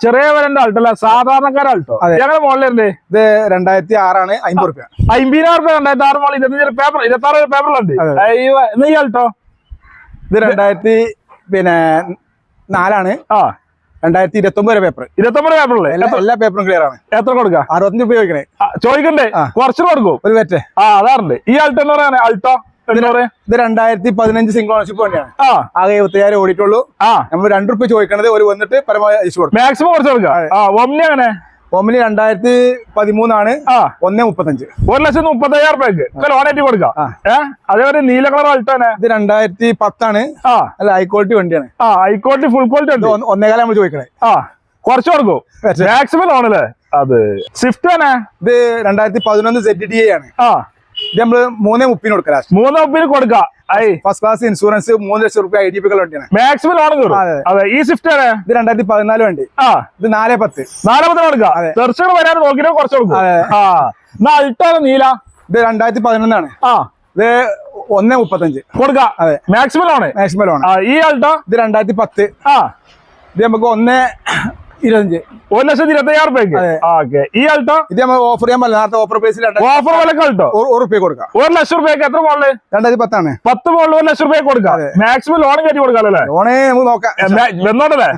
ചെറിയ വരന്റെ ആൾട്ടല്ല സാധാരണക്കാര ആൾട്ടോ ഞങ്ങളുടെ മോളിലുണ്ട്. ഇത് 2006 ആണ്. 50 റുപ്യ. 50,000 റുപ്യ 2006 മോളിൽ 26 പേപ്പറിലുണ്ട്. ഈ ആൾട്ടോ ഇത് 2004 ആ 2029 പേപ്പർ. 29 പേപ്പറല്ലേ? എല്ലാ പേപ്പറും ക്ലിയർ ആണ്. എത്ര കൊടുക്കാം? 65 രൂപ ചോദിക്കണേ. ചോദിക്കണ്ടേ? കുറച്ച് കൊടുക്കും ഒരു പേറ്റേ. അതാറുണ്ട്. ഈ ആൾട്ടോ എന്ന് പറയാൻ ആൾട്ടോ ഇത് 2015 സിംഗിൾ ഓണർഷിപ്പ് വണ്ടിയാണ്. ആകെ 75,000 ഓടിയിട്ടുള്ളൂ. നമ്മൾ 2 റുപ്യ ചോദിക്കണത് ഒരു വന്നിട്ട് പരമാവധി അയച്ചു കൊടുക്കും. മാക്സിമം കുറച്ച് കൊടുക്കാം. ഒമ്നി അങ്ങനെ ഒമ്നി 2013 ആണ്. 1.35. 1,35,000 റുപ്യക്ക് ലോണേറ്റ് കൊടുക്കാം. അതേപോലെ നീല കളർ ആൾട്ടാണ്. ഇത് 2010 ആണ്. അല്ല ഹൈ ക്വാളിറ്റി വണ്ടിയാണ്. ഹൈ ക്വാളിറ്റി ഫുൾ ക്വാളിറ്റി ഉണ്ട്. 1.25 നമ്മൾ ചോദിക്കണേ. കുറച്ച് കൊടുക്കും. മാക്സിമം ലോണല്ലേ? അത് സ്വിഫ്റ്റ് ആണ്. ഇത് 2011 ZDA ആണ്. ഇത് നമ്മള് 3.30 കൊടുക്കാം. 3.30 കൊടുക്കാം. ഫസ്റ്റ് ക്ലാസ് ഇൻഷുറൻസ് 3 ലക്ഷം റുപ്യ IDP വണ്ടിയാണ്. മാക്സിമം ലോൺ കയറും. അതെ. ഈ സ്വിഫ്റ്റ് ആണ്. ഇത് 2014 വണ്ടി. ഇത് 4.10. 4.10 കൊടുക്കാം. തീർച്ചയായിട്ടും വരാൻ നോക്കിയിട്ട് കുറച്ച് കൊടുക്കും. അൾട്ടോ നീല. ഇത് 2011 ആണ്. ഇത് 1.35 കൊടുക്കാം. അതെ. Maximum loan. Maximum loan. ഈ ആൾട്ടോ ഇത് 2010. ഇത് നമുക്ക് 1.25. 1,25,000 റുപ്യക്ക്. ഈ ആൾട്ടോ ഇത് നമ്മൾ ഓഫർ ചെയ്യാൻ പറ്റില്ല. നേരത്തെ ഓഫർ പ്രൈസിൽ ഓഫർ വിലക്ക് ആൾട്ടോ 1 റുപ്യ കൊടുക്കാം. 1 ലക്ഷം റുപ്യക്ക്. എത്ര മോളില്? 2010 ആണ്. 10 മോളില് 1 ലക്ഷം റുപ്യ കൊടുക്കാം. മാക്സിമം ലോൺ കയറ്റി കൊടുക്കാം. അല്ലേ? ലോണേ നമുക്ക് നോക്കാം. വന്നോണ്ടല്ലേ?